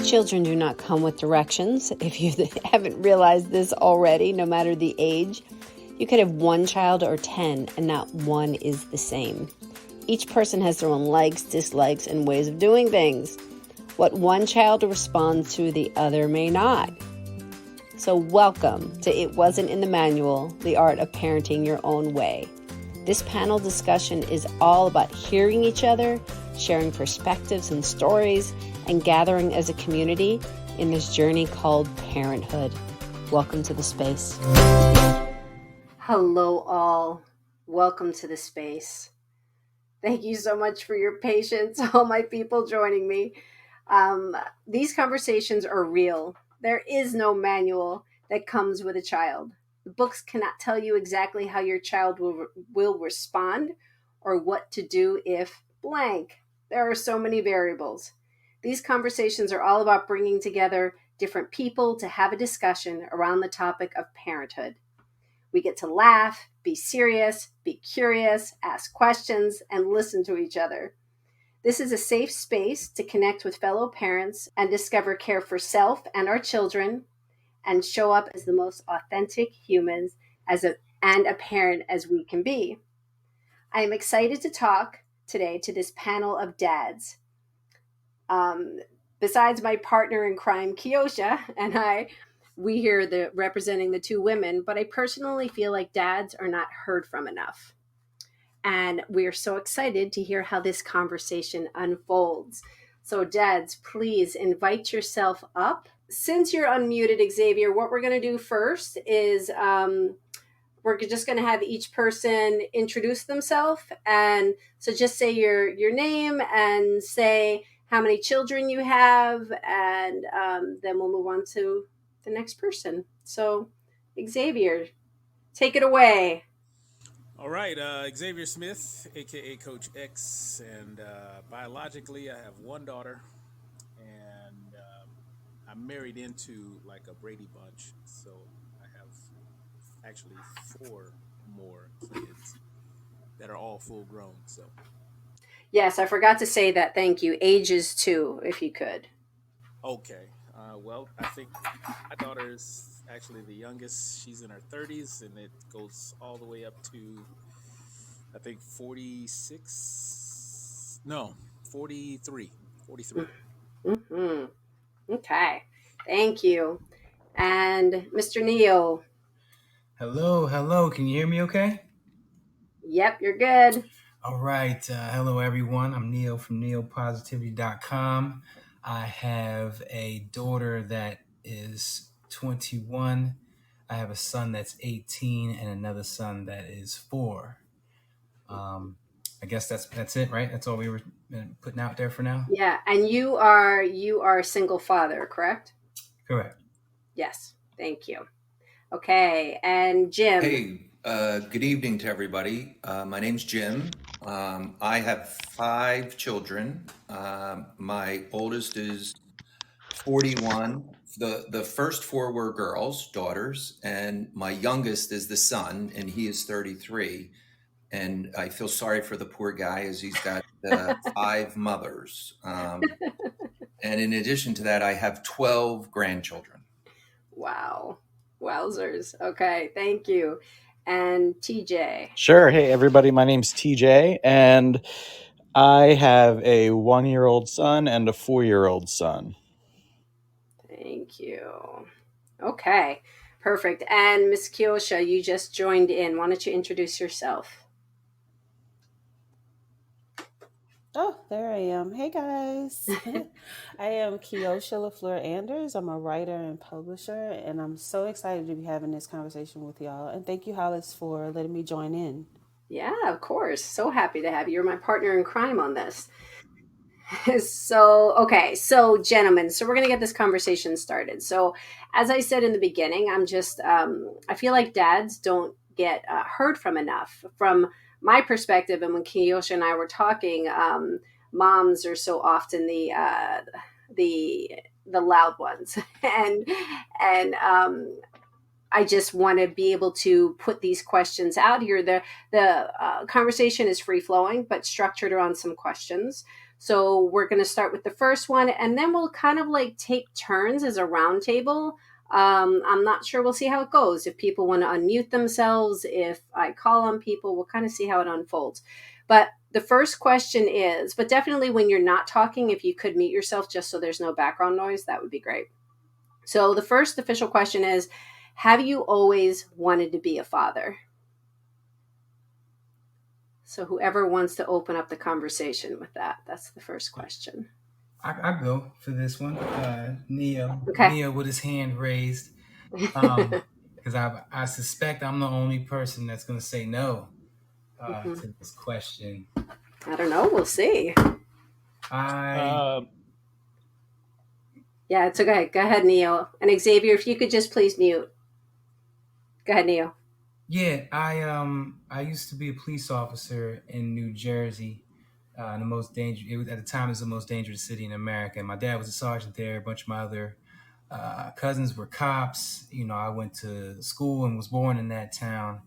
Children do not come with directions. If you haven't realized this already, no matter the age, you could have one child or 10, and not one is the same. Each person has their own likes, dislikes, and ways of doing things. What one child responds to, the other may not. So welcome to It Wasn't in the Manual, the art of parenting your own way. This panel discussion is all about hearing each other, sharing perspectives and stories, and gathering as a community in this journey called parenthood. Welcome to the space. Hello all. Welcome to the space. Thank you so much for your patience, all my people joining me. These conversations are real. There is no manual that comes with a child. The books cannot tell you exactly how your child will respond or what to do if blank. There are so many variables. These conversations are all about bringing together different people to have a discussion around the topic of parenthood. We get to laugh, be serious, be curious, ask questions, and listen to each other. This is a safe space to connect with fellow parents and discover care for self and our children, and show up as the most authentic humans and a parent as we can be. I am excited to talk today to this panel of dads. Besides my partner in crime, Keocha, and we here representing the two women, but I personally feel like dads are not heard from enough. And we are so excited to hear how this conversation unfolds. So dads, please invite yourself up. Since you're unmuted, Xavier, what we're going to do first is we're just going to have each person introduce themselves. And so just say your name and say how many children you have, and then we'll move on to the next person. So Xavier, take it away. All right, Xavier Smith, aka Coach X, and biologically I have one daughter, and I'm married into like a Brady Bunch, so I have actually 4 more kids that are all full grown. So Yes, I forgot to say that. Thank you. Ages too, if you could. okay, well I think my daughter is actually the youngest. She's in her 30s, and it goes all the way up to I think 46. No, 43. 43. Mm-hmm. Okay. Thank you. And Mr. Neo. Hello. Can you hear me okay? Yep, you're good. All right. Hello, everyone. I'm Neil from neopositivity.com. I have a daughter that is 21. I have a son that's 18 and another son that is 4. I guess that's it, right? That's all we were putting out there for now? Yeah, and you are a single father, correct? Correct. Yes. Thank you. Okay, and Jim. Hey, good evening to everybody. My name's Jim. I have 5 children. My oldest is 41. The first 4 were girls, daughters, and my youngest is the son, and he is 33. And I feel sorry for the poor guy as he's got 5 mothers. And in addition to that, I have 12 grandchildren. Wow. Wowzers. Okay, thank you. And TJ. Sure. Hey, everybody. My name's TJ, and I have a 1-year-old son and a 4-year-old son. Thank you. Okay, perfect. And Miss Keocha, you just joined in. Why don't you introduce yourself? Oh, there I am. Hey, guys. I am Keocha LaFleur-Anders. I'm a writer and publisher, and I'm so excited to be having this conversation with y'all. And thank you, Hollis, for letting me join in. Yeah, of course. So happy to have you. You're my partner in crime on this. So gentlemen, so we're going to get this conversation started. So as I said in the beginning, I feel like dads don't get heard from enough. From my perspective, and when Keocha and I were talking, moms are so often the loud ones, and I just want to be able to put these questions out here. The conversation is free flowing, but structured around some questions. So we're going to start with the first one, and then we'll kind of like take turns as a round table. I'm not sure. We'll see how it goes. If people want to unmute themselves, if I call on people, we'll kind of see how it unfolds. But the first question is, but definitely when you're not talking, if you could mute yourself just so there's no background noise, that would be great. So the first official question is, have you always wanted to be a father? So whoever wants to open up the conversation with that, that's the first question. I go for this one. Neo Okay. with his hand raised. Because I suspect I'm the only person that's going to say no to this question. I don't know. We'll see. Yeah, it's okay. Go ahead, Neo. And Xavier, if you could just please mute. Go ahead, Neo. Yeah, I used to be a police officer in New Jersey. The most dangerous. It was at the time it was the most dangerous city in America. And my dad was a sergeant there. A bunch of my other cousins were cops. You know, I went to school and was born in that town,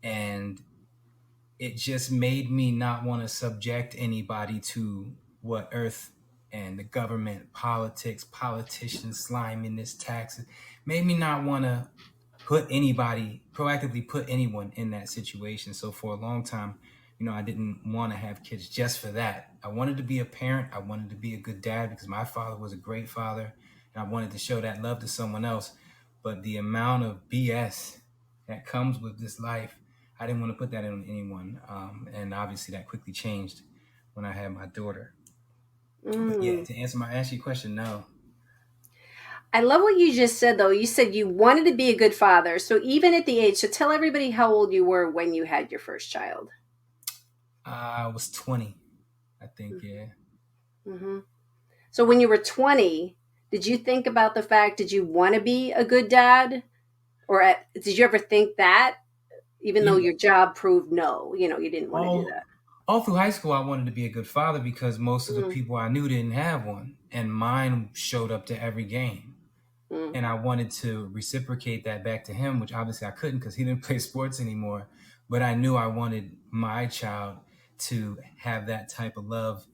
and it just made me not want to subject anybody to what Earth and the government, politics, politicians, sliminess, taxes, made me not want to proactively put anyone in that situation. So for a long time, you know, I didn't want to have kids just for that. I wanted to be a parent. I wanted to be a good dad because my father was a great father, and I wanted to show that love to someone else. But the amount of BS that comes with this life, I didn't want to put that on anyone. And obviously that quickly changed when I had my daughter. But yeah, to answer your question, no. I love what you just said, though. You said you wanted to be a good father. So even at the age, so tell everybody how old you were when you had your first child. I was 20, I think, yeah. Mm-hmm. So when you were 20, did you think about the fact, did you want to be a good dad? Or did you ever think that, even though your job proved no, you didn't want to do that? All through high school, I wanted to be a good father because most of the people I knew didn't have one. And mine showed up to every game. And I wanted to reciprocate that back to him, which obviously I couldn't because he didn't play sports anymore. But I knew I wanted my child to have that type of love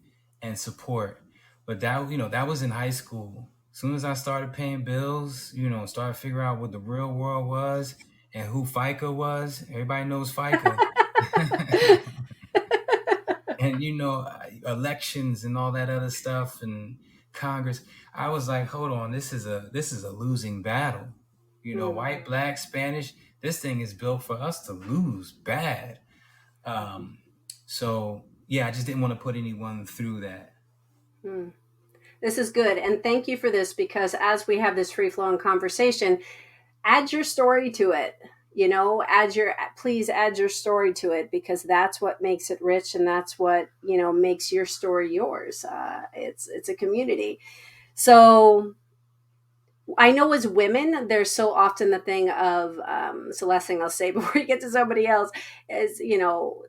and support. But that was in high school. As soon as I started paying bills, started figuring out what the real world was and who FICA was. Everybody knows FICA. And elections and all that other stuff and Congress. I was like, hold on, this is a losing battle. White, black, Spanish, this thing is built for us to lose bad. So yeah, I just didn't want to put anyone through that. This is good. And thank you for this, because as we have this free flowing conversation, add your story to it. Please add your story to it, because that's what makes it rich, and that's what makes your story yours. It's a community. So I know as women, there's so often the thing of, so last thing I'll say before you get to somebody else is,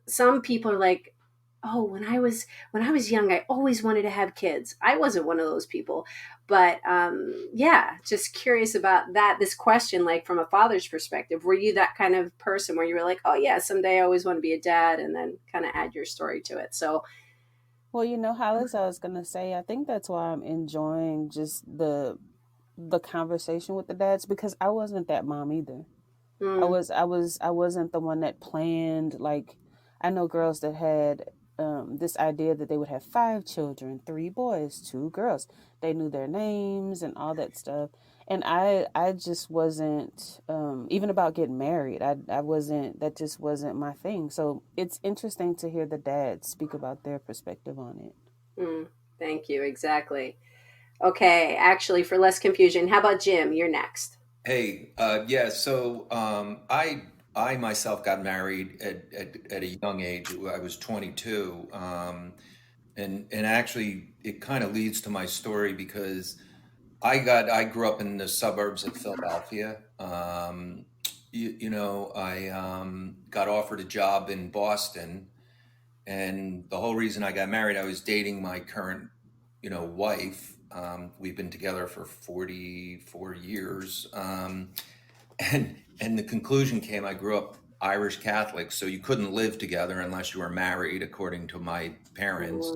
some people are like, oh, when I was young, I always wanted to have kids. I wasn't one of those people, but yeah, just curious about that. This question, like from a father's perspective, were you that kind of person where you were like, oh yeah, someday I always want to be a dad, and then kind of add your story to it? So, well, Hollis, I was gonna say, I think that's why I'm enjoying just the conversation with the dads, because I wasn't that mom either. I wasn't the one that planned. Like, I know girls that had this idea that they would have 5 children, 3 boys, 2 girls. They knew their names and all that stuff. And I just wasn't, even about getting married. I wasn't, that just wasn't my thing. So it's interesting to hear the dads speak about their perspective on it. Thank you. Exactly. Okay. Actually, for less confusion, how about Jim? You're next. Hey, yeah. So I myself got married at a young age. I was 22, and actually it kind of leads to my story because I grew up in the suburbs of Philadelphia. I got offered a job in Boston, and the whole reason I got married, I was dating my current, wife. We've been together for 44 years. And the conclusion came, I grew up Irish Catholic, so you couldn't live together unless you were married, according to my parents.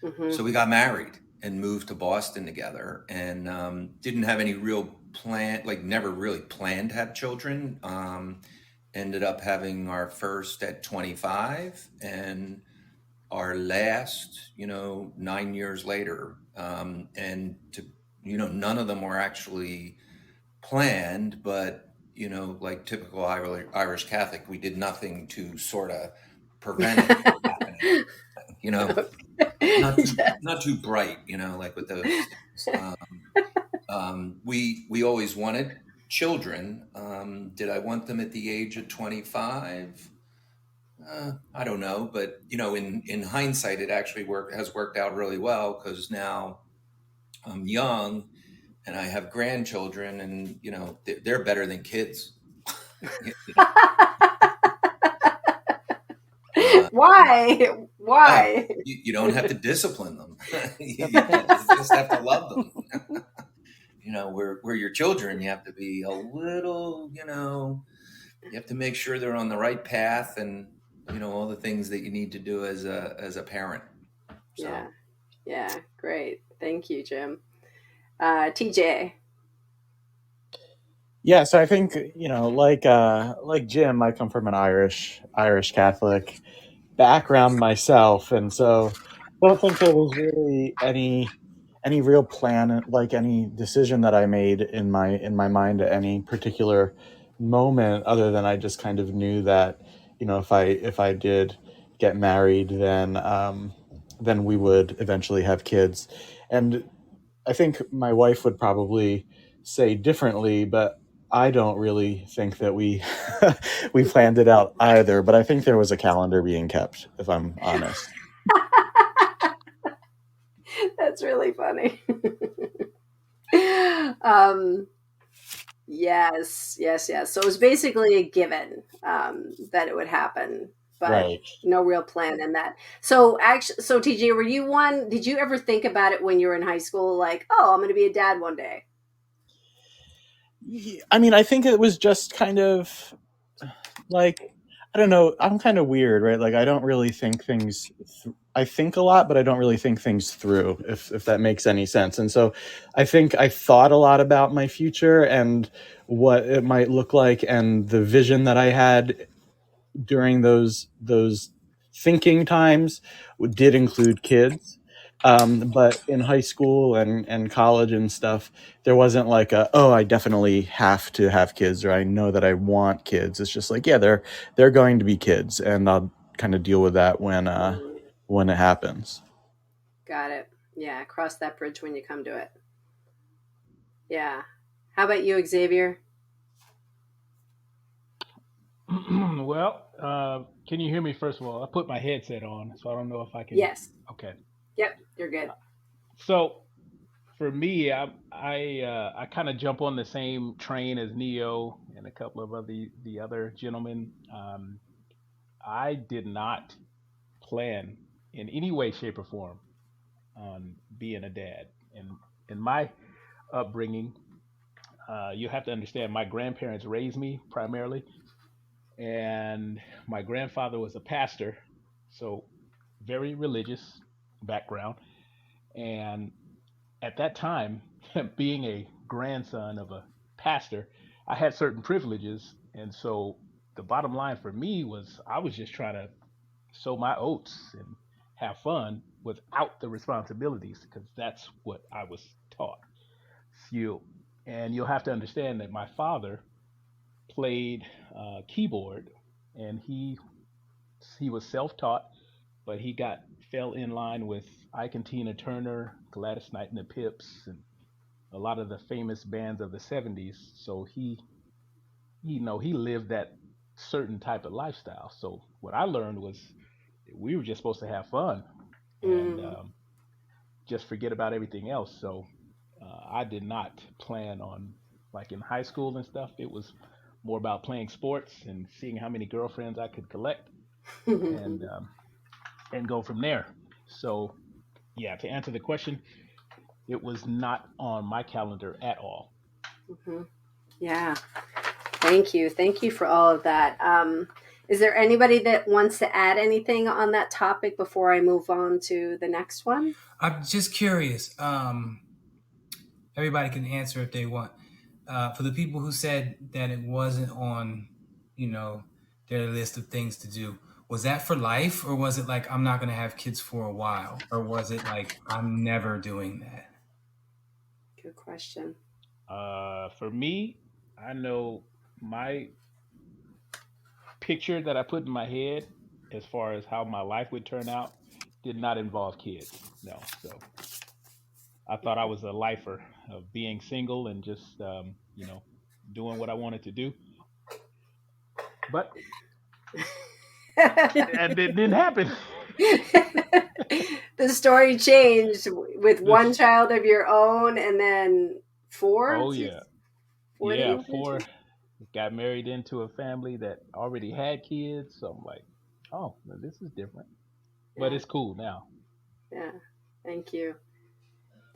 Mm-hmm. So we got married and moved to Boston together, and didn't have any real plan, like never really planned to have children. Ended up having our first at 25 and our last, 9 years later. None of them were actually planned, but, like typical Irish Catholic, we did nothing to sort of prevent it from happening. You know, not too Yeah. not too bright, like with those things. We always wanted children. Did I want them at the age of 25? I don't know, but in hindsight, it actually has worked out really well because now I'm young and I have grandchildren, and they're better than kids. You know, Why? oh, Why? you don't have to discipline them. The You best. just have to love them. Where your children, you have to be a little, you have to make sure they're on the right path, and all the things that you need to do as a parent. So Yeah. Yeah. Great. Thank you, Jim. TJ. Yeah, so I think like Jim, I come from an Irish Catholic background myself, and so I don't think there was really any real plan, like any decision that I made in my mind at any particular moment, other than I just kind of knew that if I did get married, then we would eventually have kids, and I think my wife would probably say differently, but I don't really think that we we planned it out either. But I think there was a calendar being kept, if I'm honest. That's really funny. um, yes, yes, yes. So it was basically a given that it would happen, but Right. no real plan in that. So actually, so TJ, were you one? Did you ever think about it when you were in high school? Like, oh, I'm going to be a dad one day. I mean, I think it was just kind of like, I don't know. I'm kind of weird, right? Like, I don't really think things. I think a lot, but I don't really think things through. If that makes any sense. And so, I think I thought a lot about my future and what it might look like, and the vision that I had during those thinking times did include kids. But in high school and college and stuff, there wasn't like oh, I definitely have to have kids, or I know that I want kids. It's just like, yeah, they're going to be kids, and I'll kind of deal with that Mm, when it happens. got it. Yeah, cross that bridge when you come to it. Yeah. How about you, Xavier? Well, can you hear me first of all? I put my headset on, so I don't know if I can. Yes. Okay. Yep, you're good. So for me, I kind of jump on the same train as Neo and a couple of the other gentlemen. I did not plan in any way, shape, or form on being a dad. And in my upbringing, you have to understand my grandparents raised me primarily, and my grandfather was a pastor, so very religious background. And at that time, being a grandson of a pastor, I had certain privileges. And so the bottom line for me was I was just trying to sow my oats and have fun without the responsibilities, because that's what I was taught. You and you'll have to understand that my father played keyboard, and he was self-taught, but he got fell in line with Ike and Tina Turner, Gladys Knight and the Pips, and a lot of the famous bands of the 70s. So he lived that certain type of lifestyle. So what I learned was we were just supposed to have fun and Mm, just forget about everything else. So I did not plan on, like in high school and stuff. It was more about playing sports and seeing how many girlfriends I could collect, and go from there. So yeah, to answer the question, it was not on my calendar at all. mhm. Yeah. Thank you. Thank you for all of that. Is there anybody that wants to add anything on that topic before I move on to the next one? I'm just curious. Everybody can answer if they want. For the people who said that it wasn't on, you know, their list of things to do, was that for life, or was it like I'm not going to have kids for a while, or was it like I'm never doing that? Good question. For me, I know my picture that I put in my head as far as how my life would turn out did not involve kids. No. So I thought I was a lifer of being single and just, doing what I wanted to do. But it didn't happen. The story changed with one This, child of your own, and then four. oh, yeah. Four that Yeah. you Four, mentioned. got married into a family that already had kids. So I'm like, oh, well, this is different. But Yeah, it's cool now. yeah. Thank you.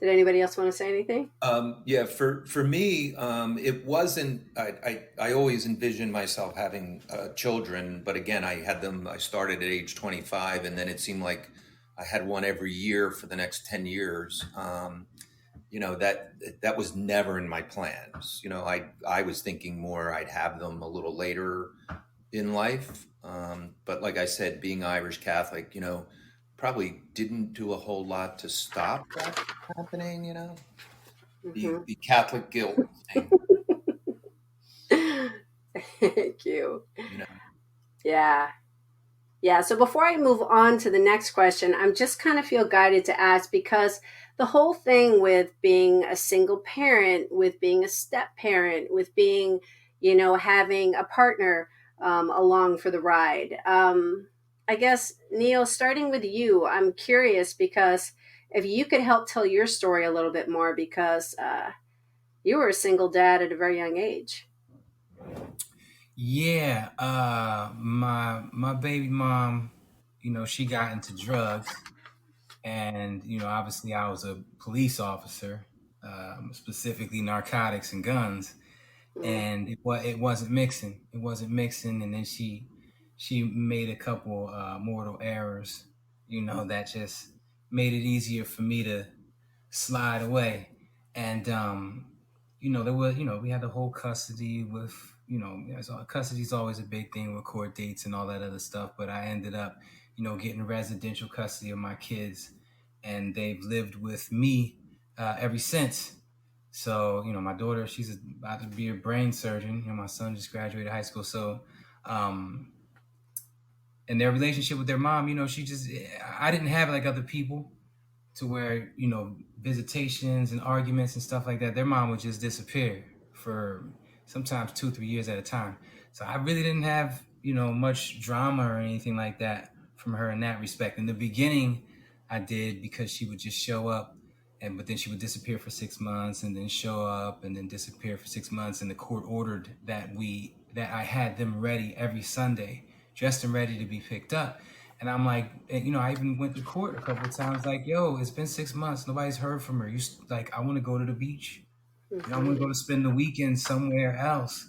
Did anybody else want to say anything? Yeah, for me, it wasn't. I always envisioned myself having children, but again, I had them. I started at age 25, and then it seemed like I had one every year for the next 10 years. That was never in my plans. I was thinking more I'd have them a little later in life. But like I said, being Irish Catholic, probably didn't do a whole lot to stop that happening. Mm-hmm. The Catholic guilt thing. Thank you. You know. Yeah. Yeah. So before I move on to the next question, I'm just kind of feel guided to ask because the whole thing with being a single parent, with being a step parent, with being, having a partner along for the ride. I guess, Neil, starting with you, I'm curious because if you could help tell your story a little bit more because you were a single dad at a very young age. Yeah, my baby mom, she got into drugs, and obviously I was a police officer, specifically narcotics and guns, Mm, and it wasn't mixing. It wasn't mixing, and then she made a couple mortal errors, that just made it easier for me to slide away. And there was, we had the whole custody with, custody's always a big thing with court dates and all that other stuff. But I ended up, getting residential custody of my kids, and they've lived with me ever since. So, my daughter, she's about to be a brain surgeon. My son just graduated high school. So, and their relationship with their mom, I didn't have like other people to where visitations and arguments and stuff like that, their mom would just disappear for sometimes 2-3 years at a time. So I really didn't have much drama or anything like that from her in that respect. In the beginning I did, because she would just show up, but then she would disappear for 6 months and then show up and then disappear for 6 months, and the court ordered that I had them ready every Sunday, dressed and ready to be picked up. And I'm like, I even went to court a couple of times, like, yo, it's been 6 months. Nobody's heard from her. I want to go to the beach. I want to go mhm, to spend the weekend somewhere else.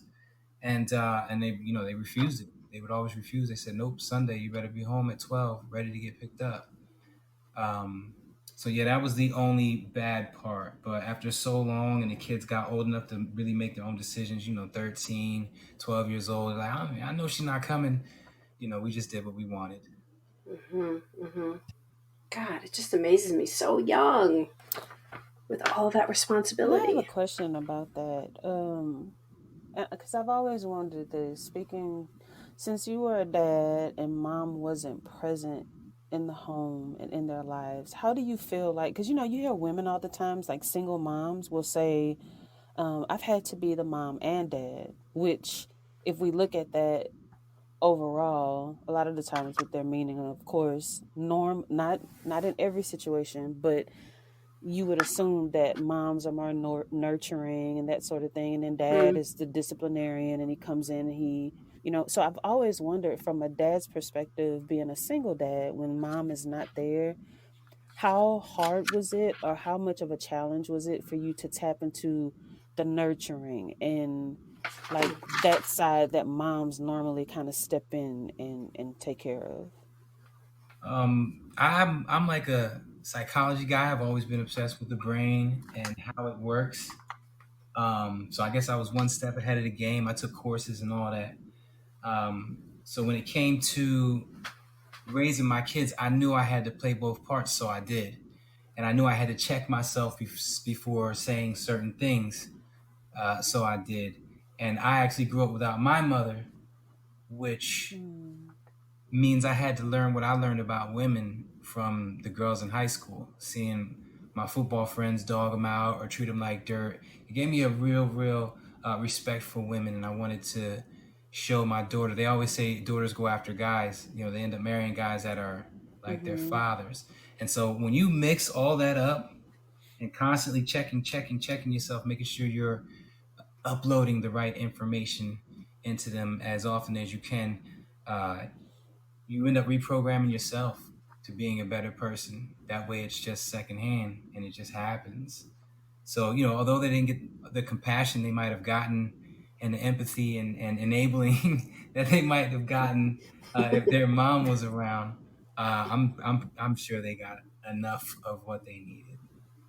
And they refused it. They would always refuse. They said, nope, Sunday, you better be home at 12, ready to get picked up. Um, so yeah, that was the only bad part. But after so long and the kids got old enough to really make their own decisions, 13, 12 years old, like, I know she's not coming. We just did what we wanted. mhm, mhm. God, it just amazes me so young with all that And I have a responsibility. question about that. Because I've always wondered this. Speaking, since you were a dad and mom wasn't present in the home and in their lives, how do you feel like? Because you hear women all the times, like single moms, will say, "I've had to be the mom and dad," which, if we look at that overall, a lot of the times with their meaning, of course, norm, not in every situation, but you would assume that moms are more nurturing and that sort of thing, and then dad Mm, is the disciplinarian and he comes in and so I've always wondered, from a dad's perspective, being a single dad when mom is not there, how hard was it, or how much of a challenge was it for you to tap into the nurturing and like that side that moms normally kind of step in and take care of? I'm like a psychology guy. I've always been obsessed with the brain and how it works. So I guess I was one step ahead of the game. I took courses and all that. So when it came to raising my kids, I knew I had to play both parts, so I did. And I knew I had to check myself before saying certain things, so I did. And I actually grew up without my mother, which Mm. means I had to learn what I learned about women from the girls in high school, seeing my football friends dog them out or treat them like dirt. It gave me a real respect for women, and I wanted to show my daughter. They always say daughters go after guys. You know, they end up marrying guys that are like their Mm-hmm. fathers. And so when you mix all that up and constantly checking yourself, making sure you're uploading the right information into them as often as you can, uh, you end up reprogramming yourself to being a better person. That way it's just secondhand and it just happens. So, you know, although they didn't get the compassion they might have gotten and the empathy and enabling that they might have gotten if their mom was around, I'm sure they got enough of what they needed.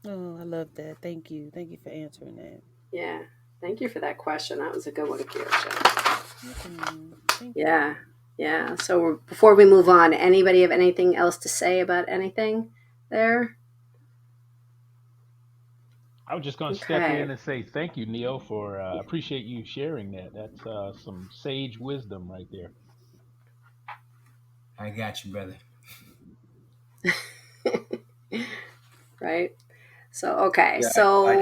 Oh, I love that. Thank you. Thank you for answering that. Yeah. Thank you for that question. That was a good one, Keocha. Mm-mm. Thank Yeah. you. Yeah. So before we move on, anybody have anything else to say about anything there? I was just going to step Okay. in and say thank you, Neil, for appreciate you sharing that. That's some sage wisdom right there. I got you, brother. Right. So okay. Yeah, So I'd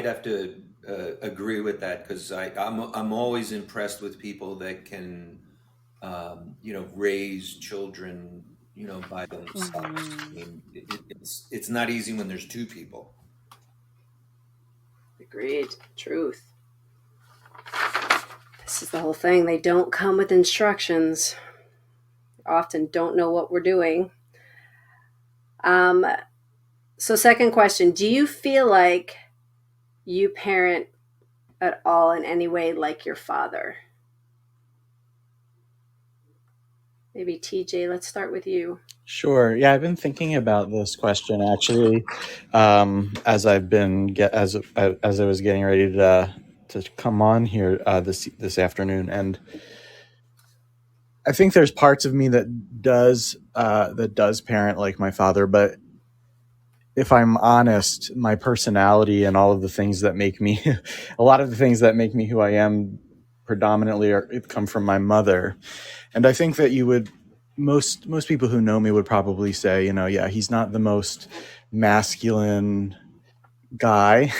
have to agree with that because I'm always impressed with people that can, raise children, by themselves. I Mm-hmm. mean, it's not easy when there's two people. agreed. Truth. This is the whole thing. They don't come with instructions. Often don't know what we're doing. Um, so second question, do you feel like you parent at all in any way like your father? Maybe TJ, let's start with you. Sure. Yeah, I've been thinking about this question actually, as I've been as I was getting ready to come on here this afternoon, and I think there's parts of me that does parent like my father, but if I'm honest, my personality and all of the things that make me, a lot of the things that make me who I am, predominantly come from my mother. And I think that most people who know me would probably say, yeah, he's not the most masculine guy.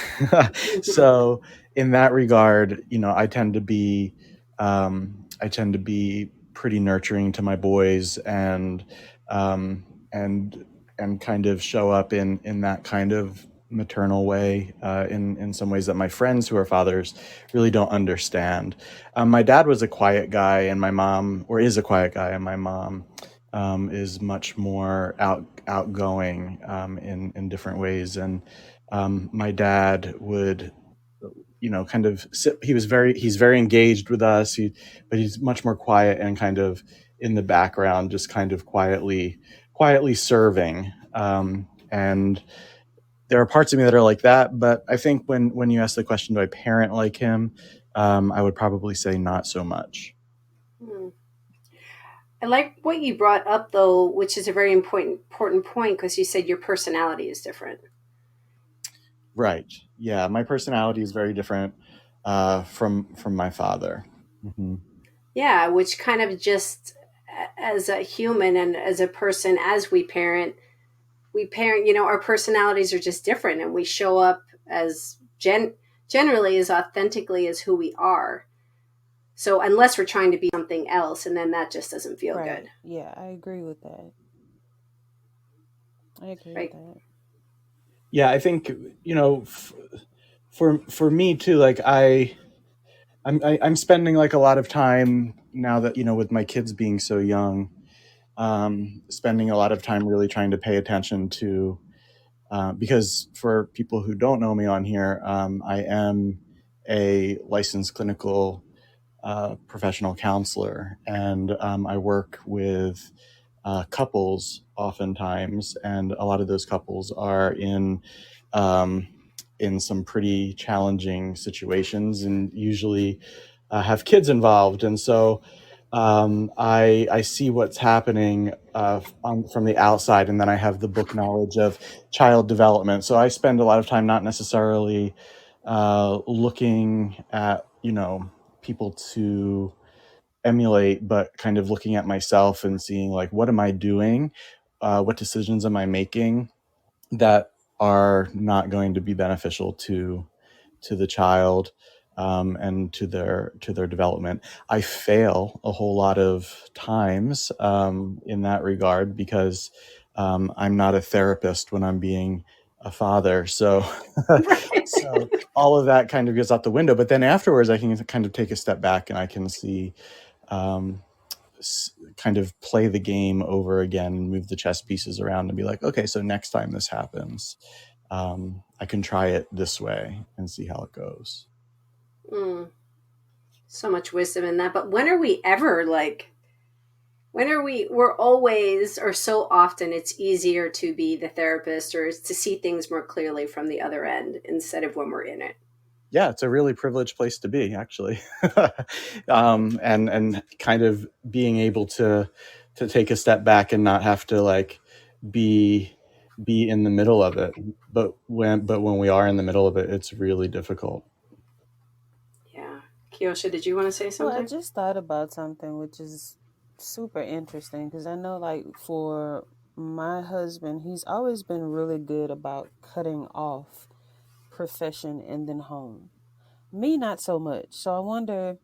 So in that regard, I tend to be pretty nurturing to my boys um, and and kind of show up in that kind of maternal way in some ways that my friends who are fathers really don't understand. My dad was a quiet guy, and my mom, or is a quiet guy, and my mom is much more outgoing in different ways. And my dad would, kind of sit, he's very engaged with us, but he's much more quiet and kind of in the background, just kind of quietly serving. And there are parts of me that are like that, but I think when you ask the question, do I parent like him? I would probably say not so much. Hmm. I like what you brought up, though, which is a very important point because you said your personality is different. Right. Yeah, my personality is very different from my father. Mm-hmm. Yeah, which kind of just as a human and as a person, as we parent, our personalities are just different and we show up as generally as authentically as who we are. So unless we're trying to be something else, and then that just doesn't feel good, Right. Yeah, I agree with that. I agree with right? that. Yeah, I think for me too. Like I'm spending like a lot of time now that with my kids being so young, spending a lot of time really trying to pay attention to because for people who don't know me on here, I am a licensed clinical professional counselor, and I work with couples oftentimes, and a lot of those couples are um, in some pretty challenging situations, and usually have kids involved. And so I see what's happening from the outside, and then I have the book knowledge of child development. So I spend a lot of time not necessarily looking at people to emulate, but kind of looking at myself and seeing like, what am I doing? What decisions am I making that are not going to be beneficial to the child, and to their development. I fail a whole lot of times in that regard because I'm not a therapist when I'm being a father. So so all of that kind of goes out the window. But then afterwards, I can kind of take a step back and I can see, um, kind of play the game over again and move the chess pieces around and be like, okay, so next time this happens, I can try it this way and see how it goes. Mm, so much wisdom in that. But when are we ever like, we're always, or so often, it's easier to be the therapist or to see things more clearly from the other end instead of when we're in it. Yeah, it's a really privileged place to be, actually. And kind of being able to take a step back and not have to like be in the middle of it. But when we are in the middle of it, it's really difficult. Yeah. Keosha, did you want to say Well, I something? just thought about something which is super interesting because I know, like, for my husband, he's always been really good about cutting off profession and then home. Me, not so much. So I wonder,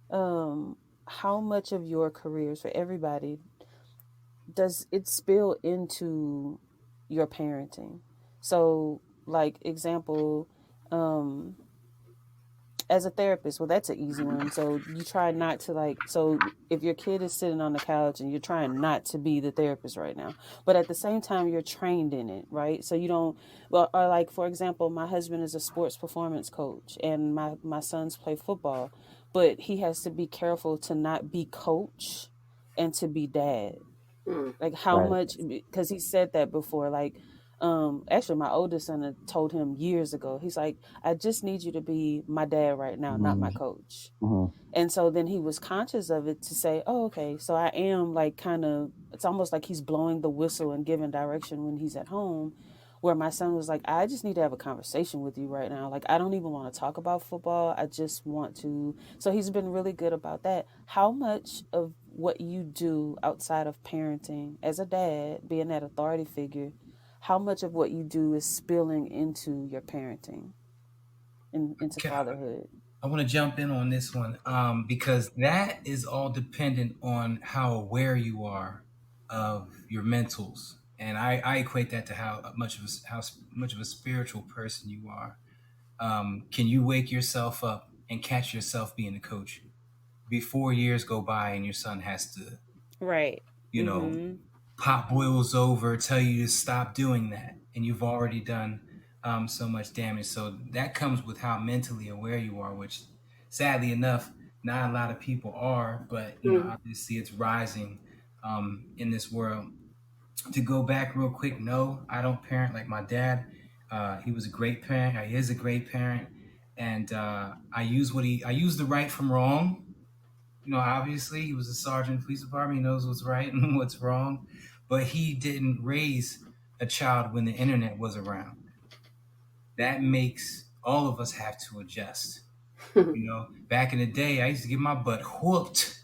how much of your careers, for everybody, does it spill into your parenting? So, like, example, um, as a therapist, well, that's an easy one. So you try not to, like, so if your kid is sitting on the couch and you're trying not to be the therapist right now, but at the same time you're trained in it, right? So you don't, well, or like, for example, my husband is a sports performance coach and my sons play football, but he has to be careful to not be coach and to be dad. Mm. Like, how Right. much, because he said that before, like, actually my oldest son had told him years ago, he's like, I just need you to be my dad right now, not my coach. Mm-hmm. And so then he was conscious of it to say, oh, okay, so I am, like, kind of, it's almost like he's blowing the whistle and giving direction when he's at home. Where my son was like, I just need to have a conversation with you right now. Like, I don't even want to talk about football. I just want to. So he's been really good about that. How much of what you do outside of parenting as a dad, being that authority figure, how much of what you do is spilling into your parenting and into Okay, fatherhood? I want to jump in on this one because that is all dependent on how aware you are of your mentals, and I equate that to how much of a spiritual person you are. Can you wake yourself up and catch yourself being a coach before years go by and your son has to, Right. you know, Mm-hmm. pot boils over, tell you to stop doing that, and you've already done so much damage. So that comes with how mentally aware you are, which sadly enough, not a lot of people are, but Mm. obviously it's rising in this world. To go back real quick, no, I don't parent like my dad. He was a great parent. He is a great parent, and I use the right from wrong. Obviously he was a sergeant in the police department. He knows what's right and what's wrong, but he didn't raise a child when the internet was around. That makes all of us have to adjust. Back in the day, I used to get my butt whooped,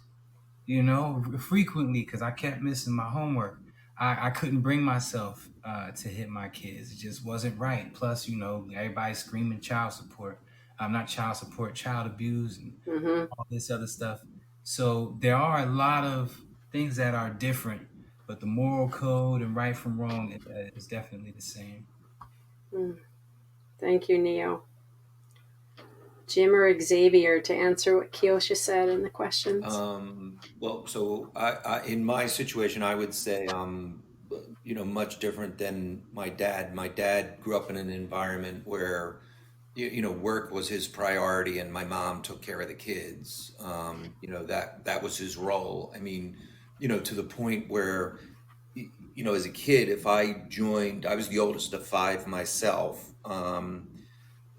frequently because I kept missing my homework. I couldn't bring myself to hit my kids. It just wasn't right. Plus, everybody's screaming child support. Not child support, child abuse, and Mm-hmm. all this other stuff. So there are a lot of things that are different, but the moral code and right from wrong is definitely the same. Mm. Thank you, Neo. Jim or Xavier to answer what Keosha said in the questions. Well, so in my situation, I would say, much different than my dad. My dad grew up in an environment where work was his priority, and my mom took care of the kids. That was his role. I mean, to the point where, as a kid, if I joined, I was the oldest of five myself,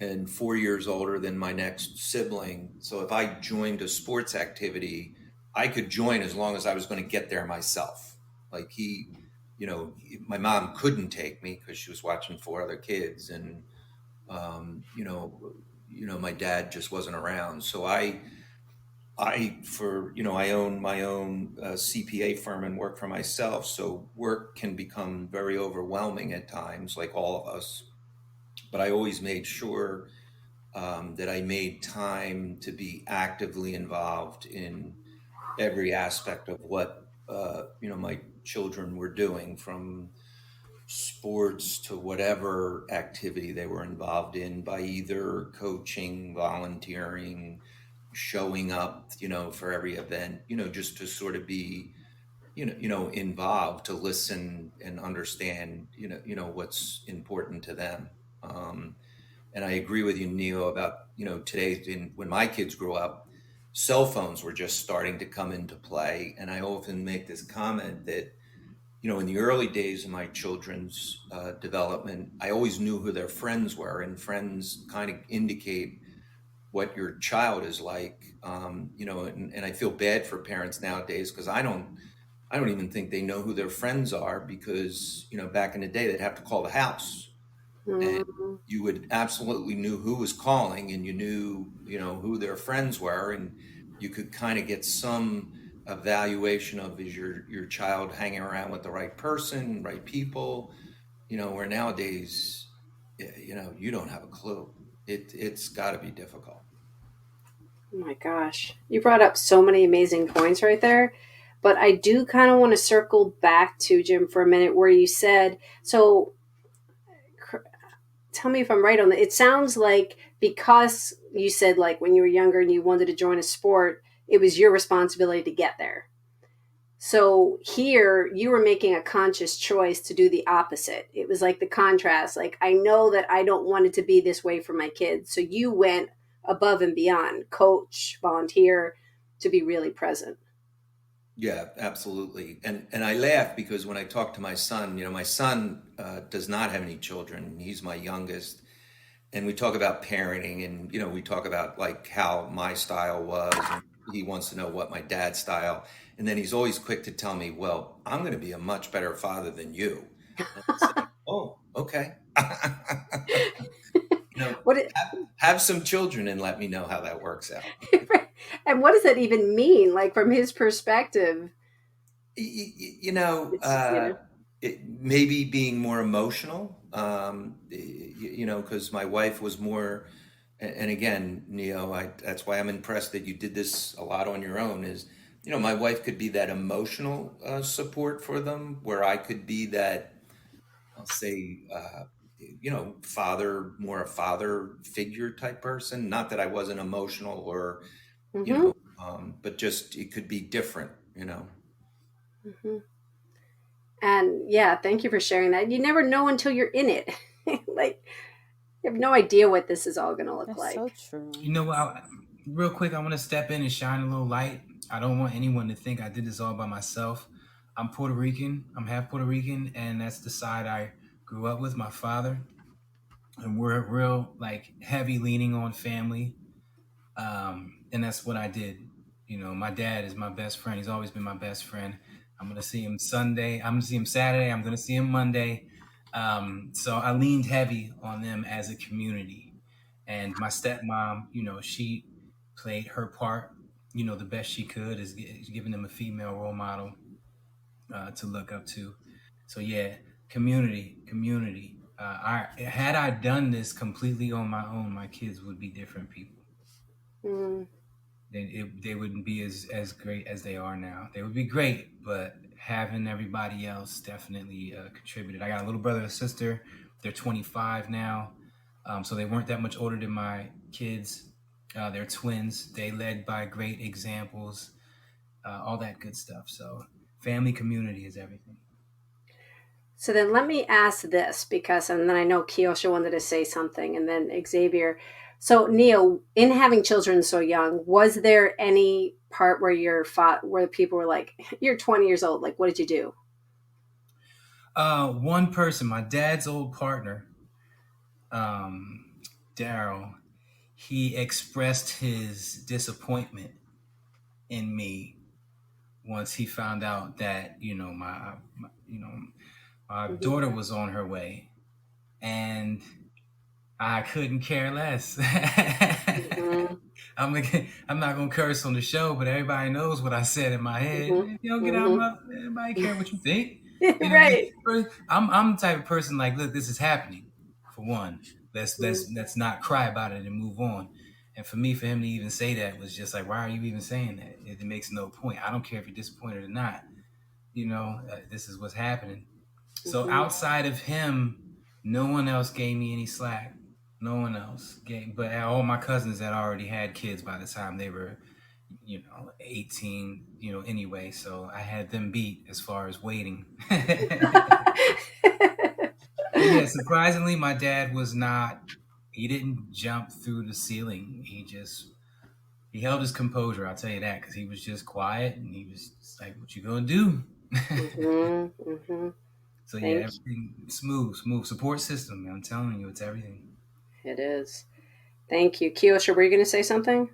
and 4 years older than my next sibling. So if I joined a sports activity, I could join as long as I was going to get there myself. Like my mom couldn't take me because she was watching four other kids, and um, you know, my dad just wasn't around. So I own my own CPA firm and work for myself. So work can become very overwhelming at times, like all of us. But I always made sure that I made time to be actively involved in every aspect of what my children were doing, from sports to whatever activity they were involved in, by either coaching, volunteering, showing up, for every event, just to sort of be, involved, to listen and understand, what's important to them. Um, and I agree with you, Neo, about, today, when my kids grew up, cell phones were just starting to come into play. And I often make this comment that, in the early days of my children's development, I always knew who their friends were, and friends kind of indicate what your child is like. And I feel bad for parents nowadays, because I don't even think they know who their friends are, because, back in the day, they'd have to call the house, and Mm, you would absolutely knew who was calling, and you knew, who their friends were, and you could kind of get some evaluation of, is your child hanging around with the right person, right people, where nowadays, you don't have a clue. It's got to be difficult. oh my gosh. You brought up so many amazing points right there. But I do kind of want to circle back to Jim for a minute where you said, so tell me if I'm right on that. It sounds like because you said like when you were younger and you wanted to join a sport, it was your responsibility to get there. So here you were making a conscious choice to do the opposite. It was like the contrast. Like I know that I don't want it to be this way for my kids. So you went above and beyond, coach, volunteer, to be really present. Yeah, absolutely. And I laugh because when I talk to my son, my son does not have any children. He's my youngest, and we talk about parenting, and we talk about like how my style was, and he wants to know what my dad's style, and then he's always quick to tell me, well, I'm going to be a much better father than you. And I say, oh, okay. What it, Have some children and let me know how that works out. and what does that even mean? Like from his perspective, Y- y- you know, it's uh, maybe being more emotional, because my wife was more, and again, Neo, that's why I'm impressed that you did this a lot on your own, is, my wife could be that emotional support for them, where I could be that, I'll say, more a father figure type person. Not that I wasn't emotional, or, hmm but just it could be different, hmm And yeah, thank you for sharing that. You never know until you're in it. Like you have no idea what this is all going to look That's so like. true. You know, real quick, I want to step in and shine a little light. I don't want anyone to think I did this all by myself. I'm Puerto Rican. I'm half Puerto Rican, and that's the side I grew up with. My father, and we're real like heavy leaning on family. And that's what I did. You know, my dad is my best friend. He's always been my best friend. I'm gonna see him Sunday. I'm gonna see him Saturday. I'm gonna see him Monday. So I leaned heavy on them as a community. And my stepmom, she played her part, the best she could, is giving them a female role model to look up to. So yeah, community. I had I done this completely on my own, my kids would be different people. Mm. They wouldn't be as great as they are now. They would be great, but having everybody else definitely contributed. I got a little brother and sister. They're 25 now, so they weren't that much older than my kids. They're twins. They led by great examples, all that good stuff. So family community is everything. So then let me ask this because, and then I know Keosha wanted to say something, and then Xavier. So Neil, in having children so young, was there any part where where people were like, "You're 20 years old. Like, what did you do?" One person, my dad's old partner, um, Daryl, he expressed his disappointment in me once he found out that my Mm-hmm. daughter was on her way, and I couldn't care less. Mm-hmm. I'm not gonna curse on the show, but everybody knows what I said in my head. Mm-hmm. Get out, Mm-hmm. everybody care what you think. Right. I'm the type of person like, look, this is happening. For one, let's not cry about it and move on. And for me, for him to even say that was just like, why are you even saying that? It makes no point. I don't care if you're disappointed or not. This is what's happening. So Mm-hmm. outside of him, no one else gave me any slack. No one else gave, but all my cousins had already had kids by the time they were, 18, anyway. So I had them beat as far as waiting. But yeah, surprisingly, my dad was not, he didn't jump through the ceiling. He held his composure, I'll tell you that, because he was just quiet and he was just like, what you gonna do? Mm-hmm. Mm-hmm. So yeah, Thank you. everything smooth support system. Man, I'm telling you, it's everything. It is. Thank you. Keosha, were you going to say something?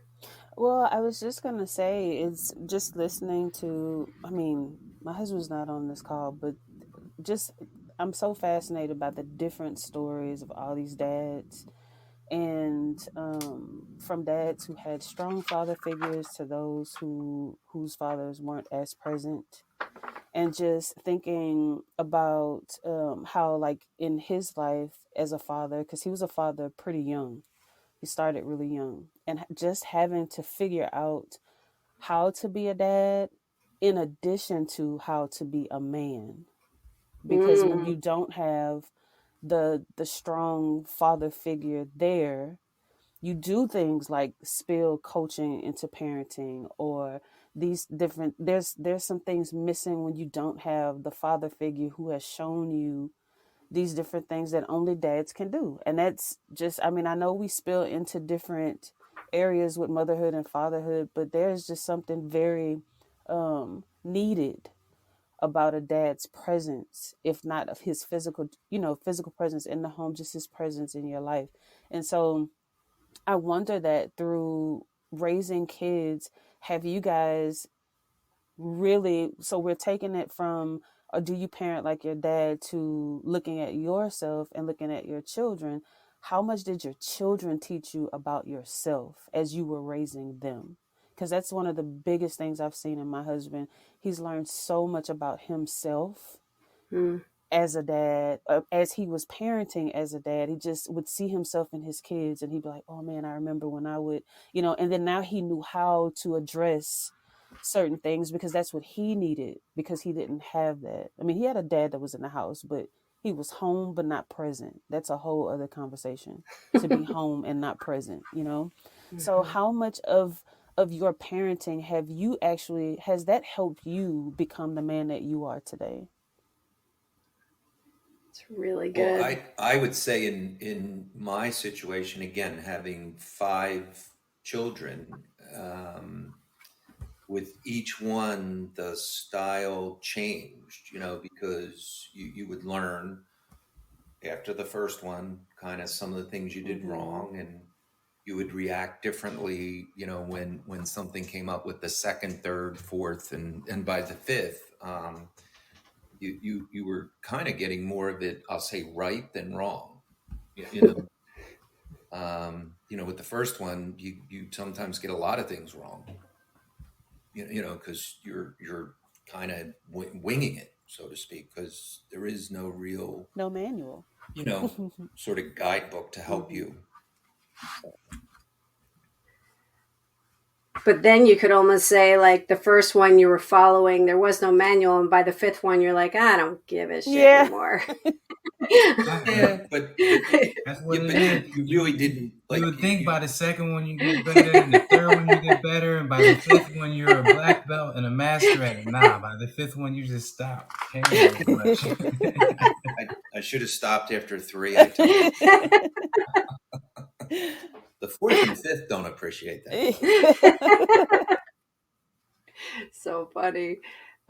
Well, I was just gonna say, it's just listening to. I mean, my husband's not on this call, but just I'm so fascinated by the different stories of all these dads, and from dads who had strong father figures to those whose fathers weren't as present, and just thinking about how, like, in his life as a father, because he was a father pretty young. He started really young, and just having to figure out how to be a dad in addition to how to be a man, because when Mm. you don't have the strong father figure there, you do things like spill coaching into parenting, or these different there's some things missing when you don't have the father figure who has shown you these different things that only dads can do. And that's just, I mean, I know we spill into different areas with motherhood and fatherhood, but there's just something very needed about a dad's presence, if not of his physical presence in the home, just his presence in your life. And so I wonder that through raising kids, have you guys really, so we're taking it from, or do you parent like your dad, to looking at yourself and looking at your children? How much did your children teach you about yourself as you were raising them? Because that's one of the biggest things I've seen in my husband. He's learned so much about himself Mm. as a dad, as he was parenting as a dad. He just would see himself in his kids and he'd be like, oh man, I remember when I would, and then now he knew how to address certain things because that's what he needed, because he didn't have that. I mean, he had a dad that was in the house, but he was home but not present. That's a whole other conversation, to be home and not present. So Mhm. how much of your parenting has that helped you become the man that you are today? It's really Well, good. I would say in my situation, again, having five children, with each one the style changed, because you would learn after the first one kind of some of the things you did Mm-hmm. wrong, and you would react differently, when something came up with the second, third, fourth, and by the fifth, you were kind of getting more of it, I'll say, right than wrong. Yeah. You know, with the first one, you sometimes get a lot of things wrong. Because you're kind of winging it, so to speak, because there is no real, No manual. you know, sort of guidebook to help Hmm. you. But then you could almost say, like, the first one you were following, there was no manual. And by the fifth one, you're like, I don't give a shit Yeah. anymore. Yeah, but that's what yeah, it but is. you really didn't You like would think by the second one you get better, and the third one you get better, and by the fifth one you're a black belt and a master at it. Nah, by the fifth one you just stop caring as much. I should have stopped after 3. I tell you, the fourth and fifth don't appreciate that. So funny.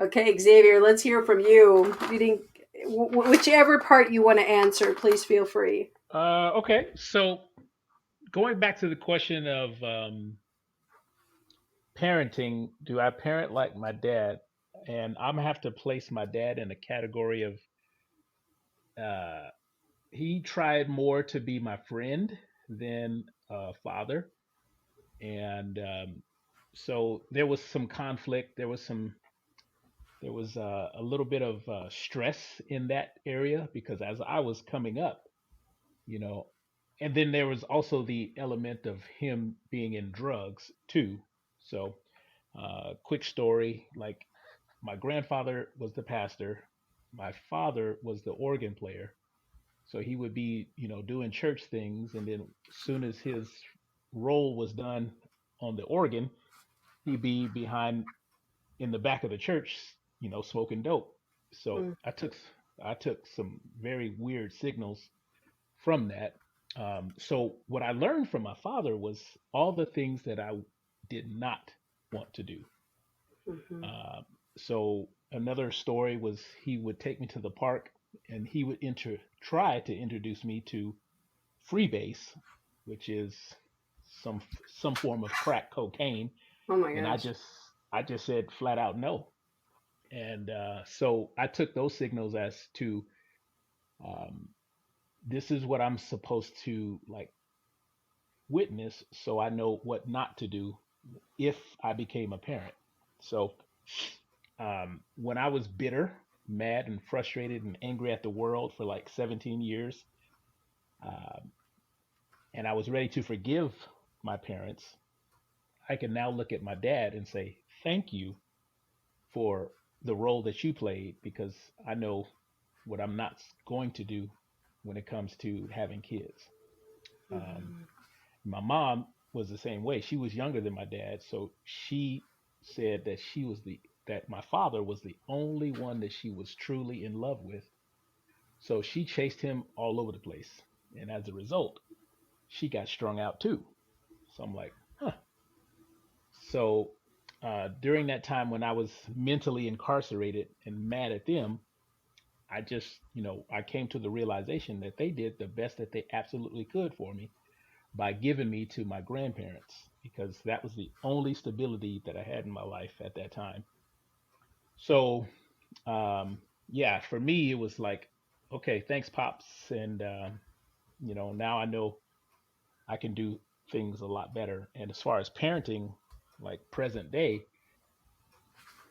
Okay, Xavier, let's hear from you. You think whichever part you want to answer, please feel free. Okay, so going back to the question of parenting, do I parent like my dad? And I'm gonna have to place my dad in a category of uh, he tried more to be my friend than a father, and so there was some conflict. There was a little bit of stress in that area because as I was coming up, you know, and then there was also the element of him being in drugs too. So, quick story, like my grandfather was the pastor, my father was the organ player. So he would be, doing church things, and then as soon as his role was done on the organ, he'd be behind in the back of the church, smoking dope. So Mm, I took some very weird signals from that. So what I learned from my father was all the things that I did not want to do. mhm, So another story was he would take me to the park and he would try to introduce me to freebase, which is some form of crack cocaine, oh my and gosh. I just said flat out no. And so I took those signals as to um, this is what I'm supposed to like witness, so I know what not to do if I became a parent. So when I was bitter, mad, and frustrated and angry at the world for like 17 years, uh, and I was ready to forgive my parents, I can now look at my dad and say, thank you for the role that you played because I know what I'm not going to do when it comes to having kids. Um, Mhm, my mom was the same way. She was younger than my dad, so she said that that my father was the only one that she was truly in love with. So she chased him all over the place, and as a result, she got strung out too. So I'm like, huh. So during that time when I was mentally incarcerated and mad at them, I just, I came to the realization that they did the best that they absolutely could for me by giving me to my grandparents because that was the only stability that I had in my life at that time. So, yeah, for me, it was like, okay, thanks, Pops. And, now I know I can do things a lot better. And as far as parenting, like present day,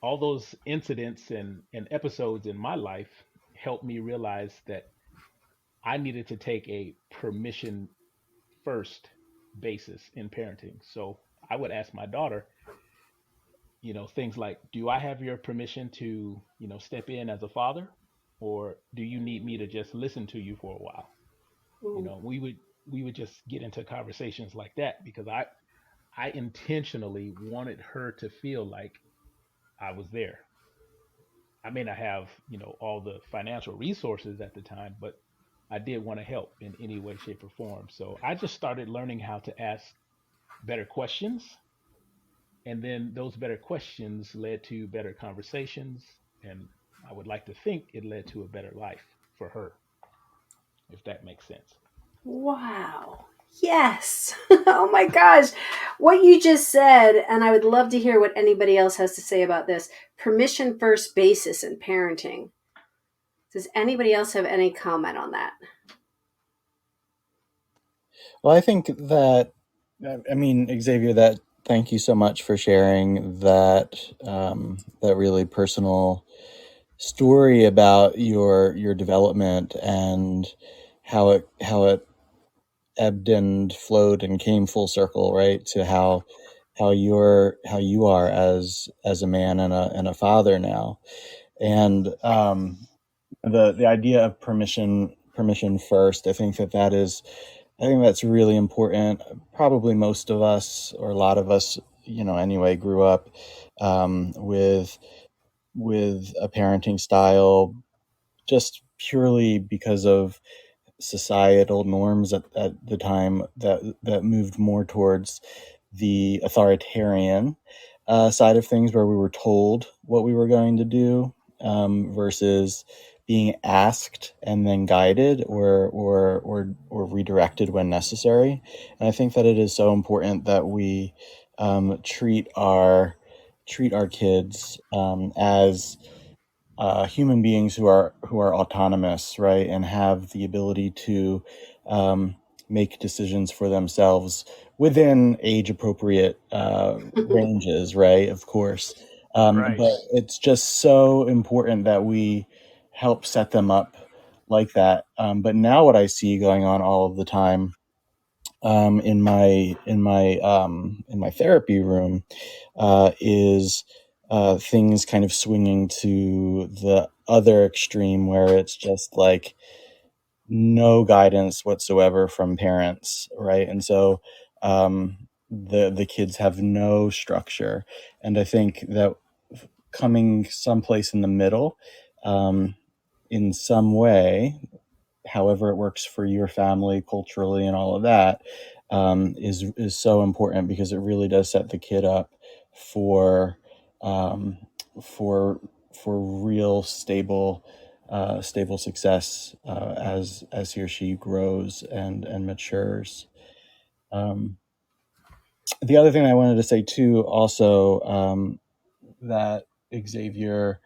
all those incidents and episodes in my life helped me realize that I needed to take a permission first basis in parenting. So I would ask my daughter, things like, do I have your permission to, step in as a father? Or do you need me to just listen to you for a while? You mm, know, we would just get into conversations like that because I intentionally wanted her to feel like I was there. I may not have, all the financial resources at the time, but I did want to help in any way, shape, or form. So I just started learning how to ask better questions. And then those better questions led to better conversations. And I would like to think it led to a better life for her, if that makes sense. wow. Yes. Oh my gosh. What you just said, and I would love to hear what anybody else has to say about this permission first basis in parenting. Does anybody else have any comment on that? Well, I think that, I mean, Xavier, that thank you so much for sharing that really personal story about your development and how it ebbed and flowed and came full circle, right, to how you are as a man and a father now. And The idea of permission first. I think that's really important. Probably most of us, or a lot of us, anyway, grew up with a parenting style just purely because of societal norms at the time that moved more towards the authoritarian side of things, where we were told what we were going to do, versus being asked and then guided or redirected when necessary. And I think that it is so important that we treat our kids as human beings who are autonomous, right, and have the ability to um, make decisions for themselves within age appropriate ranges, right? Of course, Right. but it's just so important that we help set them up like that. But now, what I see going on all of the time in my therapy room is things kind of swinging to the other extreme, where it's just like no guidance whatsoever from parents, right? And so the kids have no structure, and I think that coming someplace in the middle, um, in some way, however it works for your family culturally and all of that, is so important, because it really does set the kid up for um, for real stable success as he or she grows and matures. Um, the other thing I wanted to say too, also, that Xavier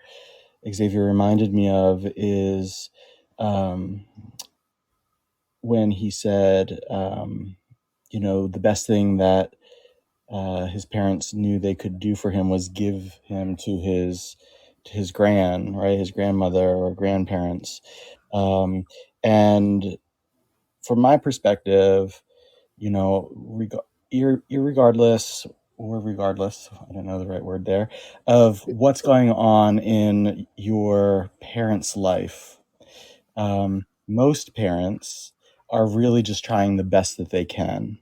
Xavier reminded me of, is um, when he said, the best thing that his parents knew they could do for him was give him to his grandmother or grandparents. And from my perspective, irregardless, or regardless, I don't know the right word there, of what's going on in your parents' life, most parents are really just trying the best that they can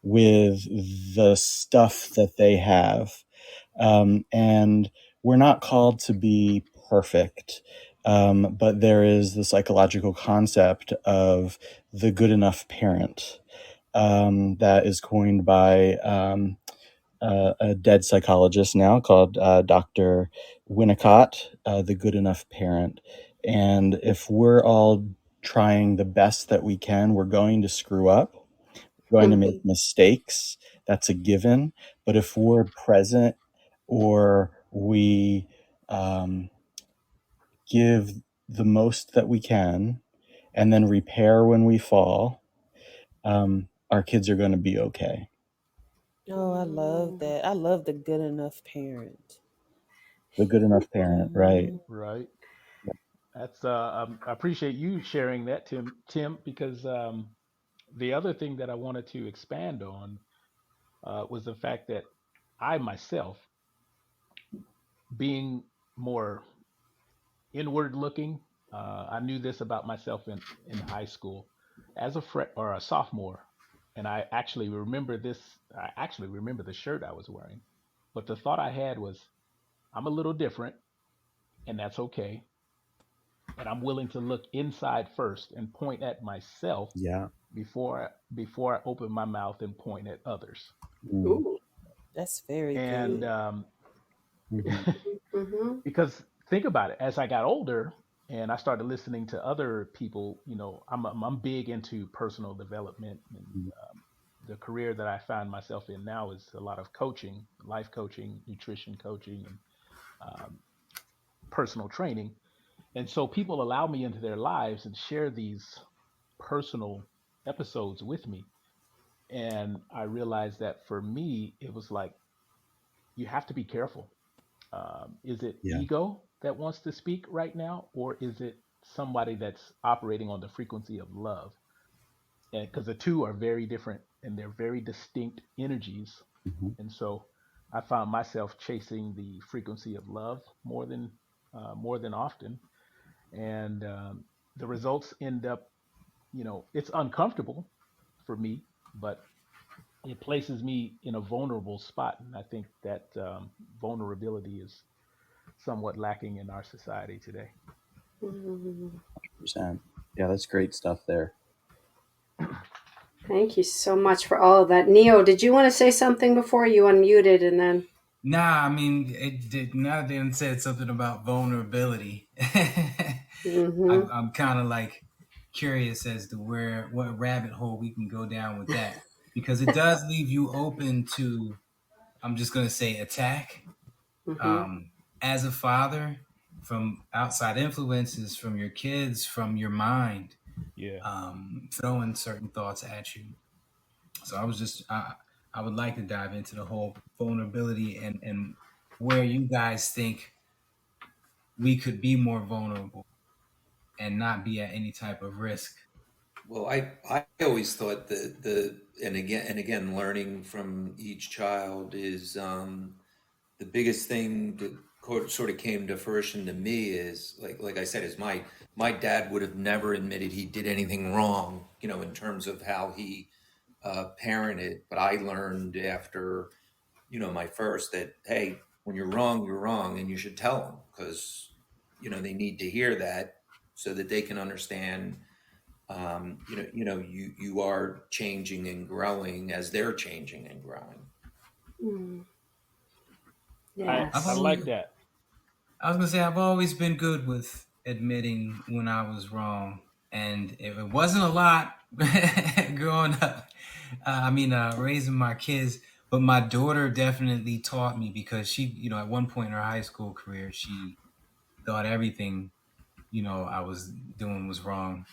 with the stuff that they have. And we're not called to be perfect, but there is the psychological concept of the good enough parent, that is coined by a dead psychologist now called Dr. Winnicott, the good enough parent. And if we're all trying the best that we can, we're going to screw up, going to make mistakes. That's a given. But if we're present, or we um, give the most that we can and then repair when we fall, our kids are going to be okay. Oh, I love that. I love the good enough parent. The good enough parent, right? Hmm. Right. That's I appreciate you sharing that, Tim, because the other thing that I wanted to expand on was the fact that I myself, being more inward looking, I knew this about myself in high school as a or a sophomore, and I actually remember this. I actually remember the shirt I was wearing, but the thought I had was, I'm a little different, and that's okay. And I'm willing to look inside first and point at myself Yeah. before I open my mouth and point at others. Mm. Ooh. That's very And good. Mhm. Mm-hmm. because think about it, as I got older and I started listening to other people, I'm big into personal development, and the career that I find myself in now is a lot of coaching, life coaching, nutrition coaching, and um, personal training. And so people allow me into their lives and share these personal episodes with me. And I realized that for me, it was like, you have to be careful. Is it Yeah. ego that wants to speak right now, or is it somebody that's operating on the frequency of love? And because the two are very different and they're very distinct energies. Mhm. And so I found myself chasing the frequency of love more than often. and the results end up, it's uncomfortable for me, but it places me in a vulnerable spot, and I think that vulnerability is somewhat lacking in our society today. Mm. 100%. Yeah, that's great stuff there. Thank you so much for all of that. Neo, did you want to say something before you unmuted and then? Nah, I mean, it did. Now that they said something about vulnerability, Mm-hmm. I'm kind of like curious as to what rabbit hole we can go down with that, because it does leave you open to, I'm just gonna say, attack. Mm-hmm. Um, as a father, from outside influences, from your kids, from your mind, Yeah. throwing certain thoughts at you. So I would like to dive into the whole vulnerability and where you guys think we could be more vulnerable and not be at any type of risk. Well, I always thought that the learning from each child is the biggest thing that sort of came to fruition to me is like I said, is my dad would have never admitted he did anything wrong, in terms of how he parented. But I learned after, my first, that, hey, when you're wrong, and you should tell them, because they need to hear that so that they can understand. You are changing and growing as they're changing and growing. Mm. I've I Yes. always, like that. I was gonna say, I've always been good with admitting when I was wrong, and if it wasn't a lot growing up, raising my kids. But my daughter definitely taught me, because she, at one point in her high school career, she thought everything, I was doing was wrong.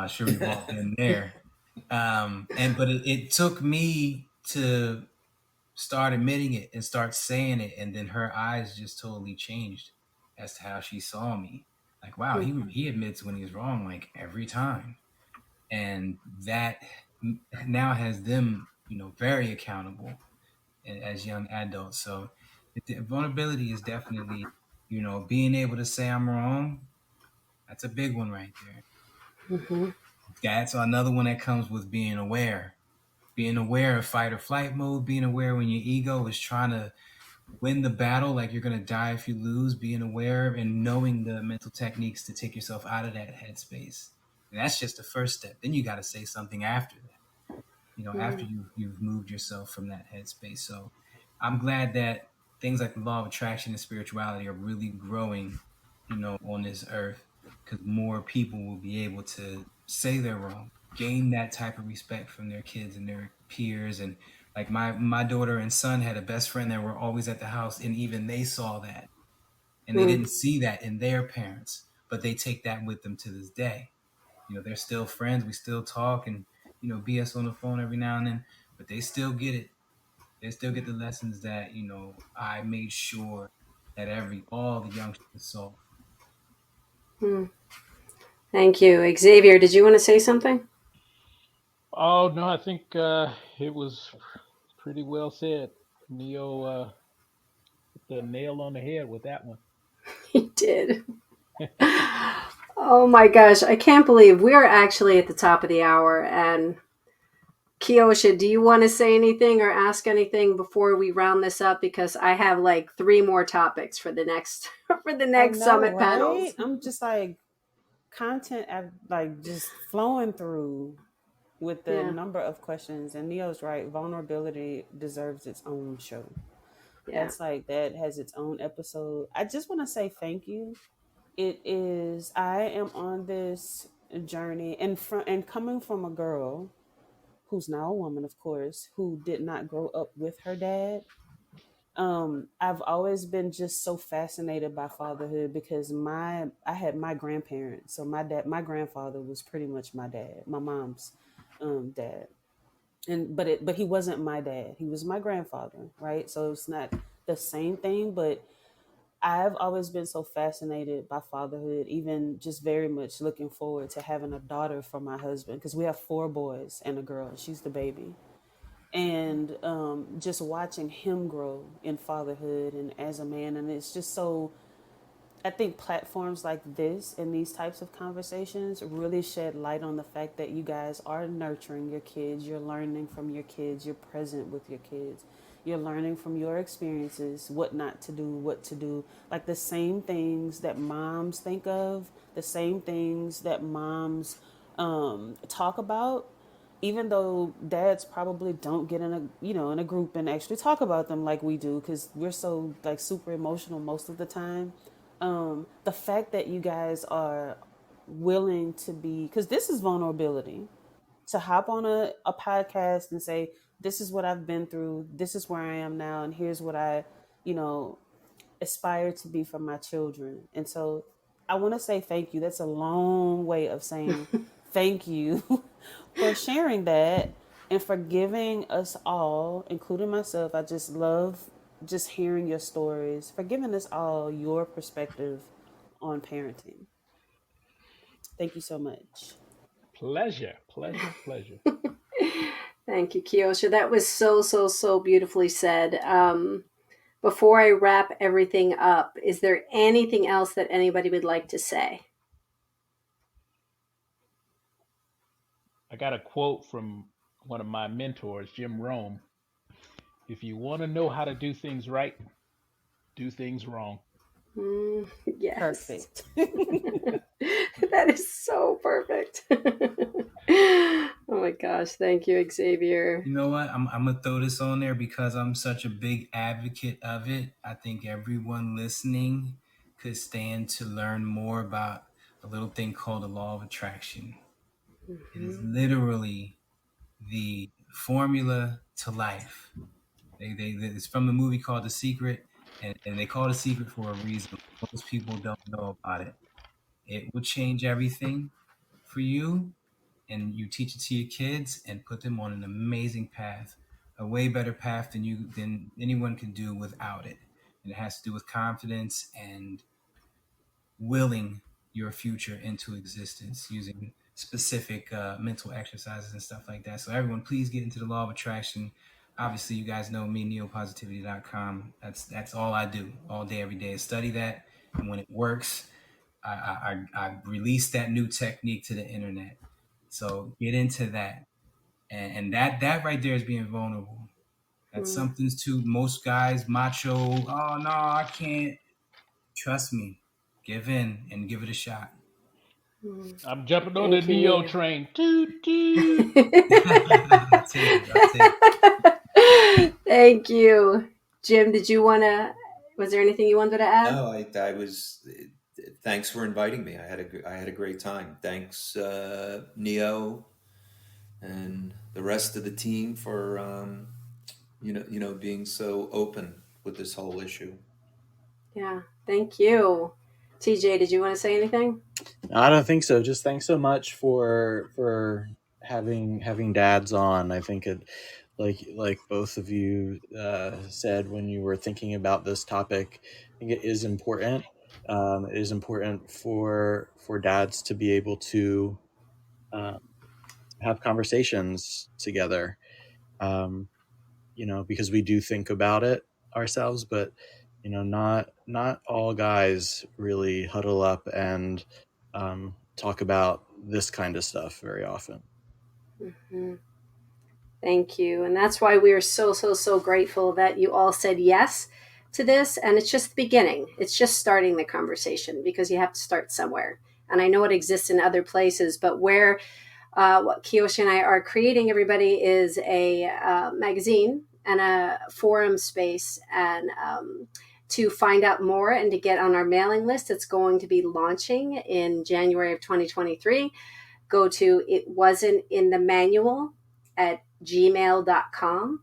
Sure, we've all been there. But it took me to start admitting it and start saying it, and then her eyes just totally changed as to how she saw me. Like, wow, he admits when he's wrong, like, every time, and that now has them, very accountable as young adults. So vulnerability is definitely, being able to say I'm wrong. That's a big one right there. Mm-hmm. That's another one that comes with being aware of fight or flight mode, being aware when your ego is trying to win the battle, like you're going to die if you lose, being aware and knowing the mental techniques to take yourself out of that headspace. And that's just the first step. Then you got to say something after that, after you've moved yourself from that headspace. So I'm glad that things like the law of attraction and spirituality are really growing, on this earth, because more people will be able to say they're wrong, gain that type of respect from their kids and their peers. And like my daughter and son had a best friend that were always at the house, and even they saw that, and they Mm. didn't see that in their parents, but they take that with them to this day. They're still friends. We still talk and, BS on the phone every now and then, but they still get it. They still get the lessons that, I made sure that all the youngsters saw. Mm. Thank you. Xavier, did you want to say something? Oh no, I think it was pretty well said. Neo hit the nail on the head with that one. He did. Oh my gosh, I can't believe we're actually at the top of the hour. And Keosha, do you want to say anything or ask anything before we round this up? Because I have like three more topics for the next for the I next know, summit right? panels. I'm just like content, like just flowing through with the Yeah, number of questions. And Neo's right. Vulnerability deserves its own show. yeah. That's like that has its own episode. I just want to say thank you. It is. I am on this journey, and coming from a girl who's now a woman, of course, who did not grow up with her dad. I've always been just so fascinated by fatherhood because I had my grandparents. So my grandfather was pretty much my dad, my mom's dad. And but he wasn't my dad. He was my grandfather, right? So it's not the same thing, but I've always been so fascinated by fatherhood, even just very much looking forward to having a daughter for my husband because we have four boys and a girl. She's the baby. And just watching him grow in fatherhood and as a man. And it's just so I think platforms like this and these types of conversations really shed light on the fact that you guys are nurturing your kids, you're learning from your kids, you're present with your kids, you're learning from your experiences, what not to do, what to do. Like the same things that moms think of, the same things that moms talk about, even though dads probably don't get in a in a group and actually talk about them like we do because we're so like super emotional most of the time. The fact that you guys are willing to be, because this is vulnerability, to hop on a podcast and say, this is what I've been through, this is where I am now, and here's what I you know aspire to be for my children. And so I want to say thank you. That's a long way of saying thank you for sharing that and for giving us all, including myself. I just love just hearing your stories, for giving us all your perspective on parenting. Thank you so much. Pleasure, pleasure, pleasure. Thank you, Keosha. That was so, so, so beautifully said. Before I wrap everything up, is there anything else that anybody would like to say? I got a quote from one of my mentors, Jim Rome. If you want to know how to do things right, do things wrong. Yes. Perfect. That is so perfect. Oh my gosh. Thank you, Xavier. You know what? I'm gonna throw this on there because I'm such a big advocate of it. I think everyone listening could stand to learn more about a little thing called the law of attraction. It is Mhm. literally the formula to life. It's from the movie called The Secret, and they call it a secret for a reason. Most people don't know about it. It will change everything for you, and you teach it to your kids and put them on an amazing path, a way better path than anyone can do without it. And it has to do with confidence and willing your future into existence using specific mental exercises and stuff like that. So everyone, please get into the law of attraction. Obviously, you guys know me, neopositivity.com. That's all I do all day, every day is study that. And when it works, I release that new technique to the internet. So get into that. And that right there is being vulnerable. That's Mhm. something to most guys, macho. Oh no, I can't. Trust me. Give in and give it a shot. Mhm. I'm jumping on the Thank you, Neo Nia. train. Toot toot. I'll take it. I'll take it. Thank you. Jim, did you want to, was there anything you wanted to add? No, I was. Thanks for inviting me. I had a great time. Thanks, Neo, and the rest of the team for being so open with this whole issue. Yeah, thank you. TJ, did you want to say anything? I don't think so. Just thanks so much for having dads on. I think it, like both of you said when you were thinking about this topic, I think it is important. It is important for dads to be able to um, have conversations together. Um, because we do think about it ourselves, but not all guys really huddle up and talk about this kind of stuff very often. Mhm. Thank you. And that's why we are so, so, so grateful that you all said yes to this. And it's just the beginning. It's just starting the conversation because you have to start somewhere. And I know it exists in other places, but where what Keoshi and I are creating, everybody, is a magazine and a forum space. And to find out more and to get on our mailing list, it's going to be launching in January of 2023. Go to it wasn't in the manual at gmail.com.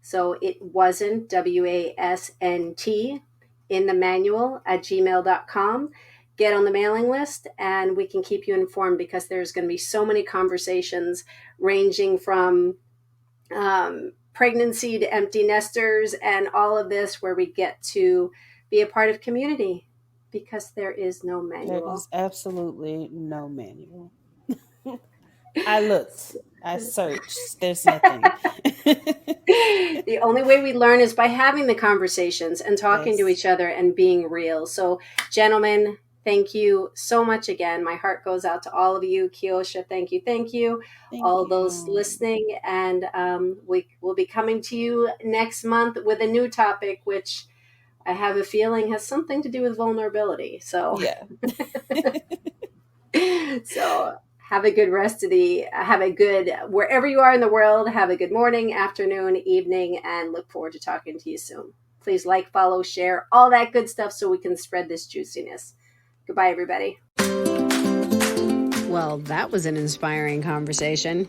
So it wasn't WASNT in the manual at gmail.com. Get on the mailing list and we can keep you informed because there's going to be so many conversations ranging from pregnancy to empty nesters and all of this where we get to be a part of community because there is no There manual. is absolutely no manual. I looked. I searched. There's nothing. The only way we learn is by having the conversations and talking to Yes. each other and being real. So, gentlemen, thank you so much again. My heart goes out to all of you. Keosha, thank you. Thank you. Thank All those you. listening. And we will be coming to you next month with a new topic, which I have a feeling has something to do with vulnerability. So, Yeah. so have a good have a good, wherever you are in the world, have a good morning, afternoon, evening, and look forward to talking to you soon. Please like, follow, share, all that good stuff so we can spread this juiciness. Goodbye, everybody. Well, that was an inspiring conversation.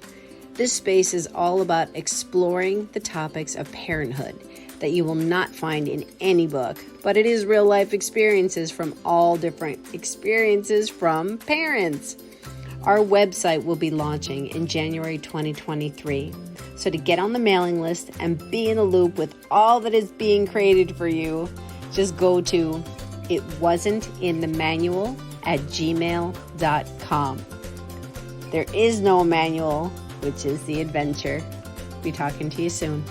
This space is all about exploring the topics of parenthood that you will not find in any book, but it is real life experiences from all different experiences from parents. Our website will be launching in January 2023. So to get on the mailing list and be in the loop with all that is being created for you, just go to itwasn'tinthemanual@gmail.com. There is no manual, which is the adventure. Be talking to you soon.